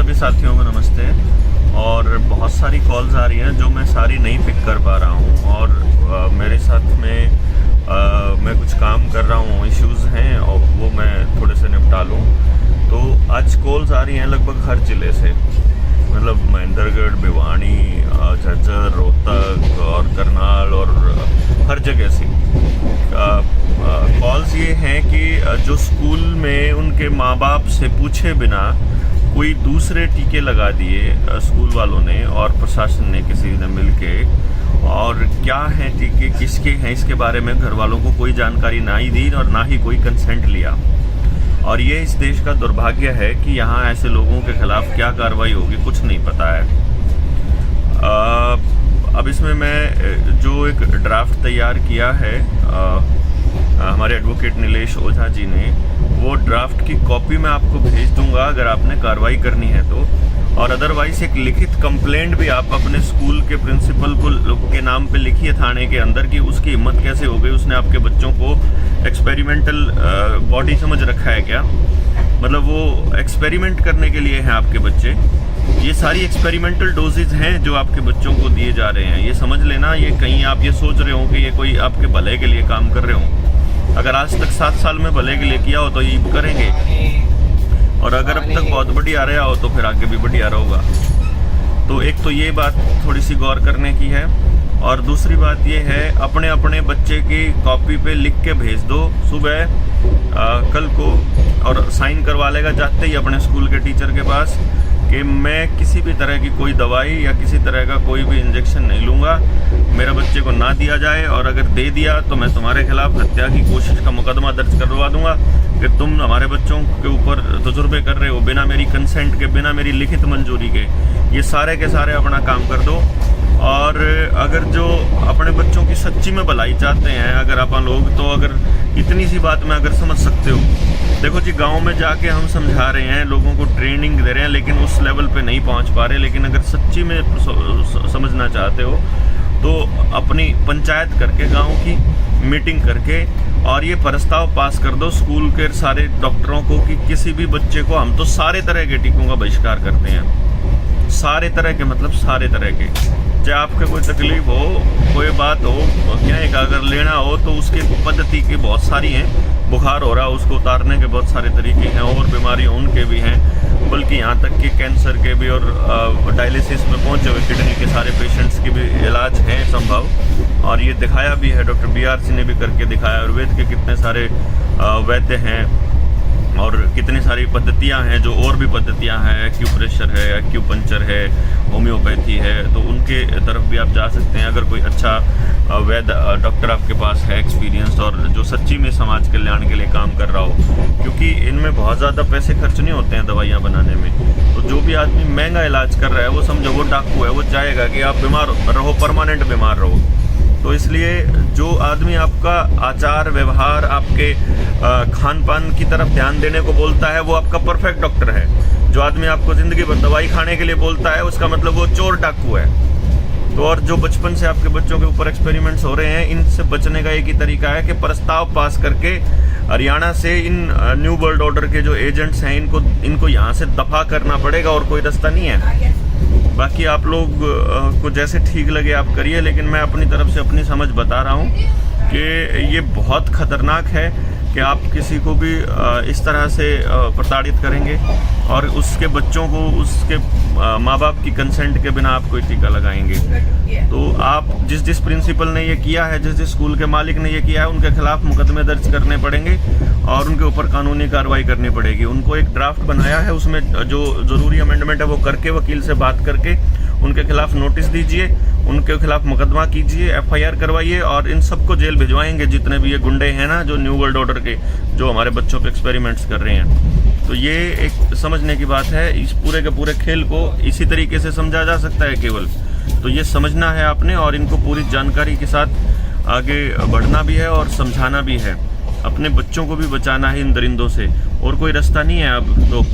सभी साथियों को नमस्ते। और बहुत सारी कॉल्स आ रही हैं जो मैं सारी नहीं पिक कर पा रहा हूं, और मेरे साथ में मैं कुछ काम कर रहा हूं, इश्यूज़ हैं और वो मैं थोड़े से निपटा लूं। तो आज कॉल्स आ रही हैं लगभग हर ज़िले से, मतलब महेंद्रगढ़, भिवानी, झज्जर, रोहतक और करनाल और हर जगह से कॉल्स ये हैं कि जो स्कूल में उनके माँ बाप से पूछे बिना कोई दूसरे टीके लगा दिए स्कूल वालों ने और प्रशासन ने किसी ने मिलके, और क्या हैं टीके, किसके हैं, इसके बारे में घर वालों को कोई जानकारी ना ही दी और ना ही कोई कंसेंट लिया। और ये इस देश का दुर्भाग्य है कि यहाँ ऐसे लोगों के खिलाफ क्या कार्रवाई होगी कुछ नहीं पता है। अब इसमें मैं जो एक ड्राफ्ट तैयार किया है हमारे एडवोकेट नीलेश ओझा जी ने, वो ड्राफ्ट की कॉपी मैं आपको भेज दूंगा अगर आपने कार्रवाई करनी है तो। और अदरवाइज एक लिखित कंप्लेंट भी आप अपने स्कूल के प्रिंसिपल के नाम पे लिखिए थाने के अंदर कि उसकी हिम्मत कैसे हो गई, उसने आपके बच्चों को एक्सपेरिमेंटल बॉडी समझ रखा है क्या, मतलब वो एक्सपेरिमेंट करने के लिए हैं आपके बच्चे। ये सारी एक्सपेरिमेंटल डोजेज हैं जो आपके बच्चों को दिए जा रहे हैं, ये समझ लेना। ये कहीं आप ये सोच रहे हो कि ये कोई आपके भले के लिए काम कर रहे हो, अगर आज तक 7 साल में भले के लिए किया हो तो ये करेंगे, और अगर अब तक बहुत बढ़िया रहा हो तो फिर आगे भी बढ़िया रहोगा। तो एक तो ये बात थोड़ी सी गौर करने की है, और दूसरी बात ये है अपने अपने बच्चे की कॉपी पे लिख के भेज दो सुबह कल को, और साइन करवा लेगा जाते ही अपने स्कूल के टीचर के पास कि मैं किसी भी तरह की कोई दवाई या किसी तरह का कोई भी इंजेक्शन नहीं लूँगा, मेरे बच्चे को ना दिया जाए, और अगर दे दिया तो मैं तुम्हारे खिलाफ हत्या की कोशिश का मुकदमा दर्ज करवा दूंगा कि तुम हमारे बच्चों के ऊपर तजुर्बे कर रहे हो बिना मेरी कंसेंट के, बिना मेरी लिखित मंजूरी के। ये सारे के सारे अपना काम कर दो। और अगर जो अपने बच्चों की सच्ची में भलाई चाहते हैं अगर अपन लोग, तो अगर इतनी सी बात में अगर समझ सकते हो, देखो जी गांव में जाके हम समझा रहे हैं, लोगों को ट्रेनिंग दे रहे हैं, लेकिन उस लेवल पे नहीं पहुंच पा रहे। लेकिन अगर सच्ची में समझना चाहते हो तो अपनी पंचायत करके, गांव की मीटिंग करके, और ये प्रस्ताव पास कर दो स्कूल के सारे डॉक्टरों को कि किसी भी बच्चे को, हम तो सारे तरह के टीकों का बहिष्कार करते हैं, सारे तरह के, मतलब सारे तरह के, चाहे आपके कोई तकलीफ हो, कोई बात हो, क्या एक अगर लेना हो तो उसकी पद्धति की बहुत सारी हैं। बुखार हो रहा उसको उतारने के बहुत सारे तरीके हैं, और बीमारी उनके भी हैं, बल्कि यहाँ तक कि कैंसर के भी और डायलिसिस में पहुँचे हुए किडनी के सारे पेशेंट्स की भी इलाज है संभव। और ये दिखाया भी है, डॉक्टर BRC ने भी करके दिखाया। आयुर्वेद के कितने सारे वैद्य हैं और कितनी सारी पद्धतियां हैं, जो और भी पद्धतियां हैं, एक्यूप्रेशर है, एक्यूपंक्चर है, होम्योपैथी है, तो उनके तरफ भी आप जा सकते हैं अगर कोई अच्छा वैद्य डॉक्टर आपके पास है एक्सपीरियंस, और जो सच्ची में समाज कल्याण के लिए काम कर रहा हो, क्योंकि इनमें बहुत ज़्यादा पैसे खर्च नहीं होते हैं दवाइयाँ बनाने में। तो जो भी आदमी महंगा इलाज कर रहा है वो समझो वो डाकू है, वो चाहेगा कि आप बीमार रहो, परमानेंट बीमार रहो। तो इसलिए जो आदमी आपका आचार व्यवहार, आपके खान पान की तरफ ध्यान देने को बोलता है वो आपका परफेक्ट डॉक्टर है। जो आदमी आपको जिंदगी भर दवाई खाने के लिए बोलता है उसका मतलब वो चोर डाकू है। तो और जो बचपन से आपके बच्चों के ऊपर एक्सपेरिमेंट्स हो रहे हैं, इनसे बचने का एक ही तरीका है कि प्रस्ताव पास करके हरियाणा से इन न्यू वर्ल्ड ऑर्डर के जो एजेंट्स हैं इनको यहाँ से दफा करना पड़ेगा, और कोई रास्ता नहीं है। बाकी आप लोग को जैसे ठीक लगे आप करिए, लेकिन मैं अपनी तरफ से अपनी समझ बता रहा हूँ कि ये बहुत खतरनाक है कि आप किसी को भी इस तरह से प्रताड़ित करेंगे और उसके बच्चों को उसके माँ बाप की कंसेंट के बिना आप कोई टीका लगाएंगे। तो आप जिस प्रिंसिपल ने ये किया है, जिस स्कूल के मालिक ने ये किया है, उनके खिलाफ मुकदमे दर्ज करने पड़ेंगे और उनके ऊपर कानूनी कार्रवाई करनी पड़ेगी। उनको एक ड्राफ्ट बनाया है, उसमें जो ज़रूरी अमेंडमेंट है वो करके, वकील से बात करके उनके खिलाफ नोटिस दीजिए, उनके खिलाफ मुकदमा कीजिए, FIR करवाइए, और इन सबको जेल भिजवाएंगे जितने भी ये गुंडे हैं ना, जो न्यू वर्ल्ड ऑर्डर के जो हमारे बच्चों पे एक्सपेरिमेंट्स कर रहे हैं। तो ये एक समझने की बात है। इस पूरे के पूरे खेल को इसी तरीके से समझा जा सकता है केवल। तो ये समझना है आपने, और इनको पूरी जानकारी के साथ आगे बढ़ना भी है और समझाना भी है। अपने बच्चों को भी बचाना है इन दरिंदों से, और कोई रास्ता नहीं है अब तो।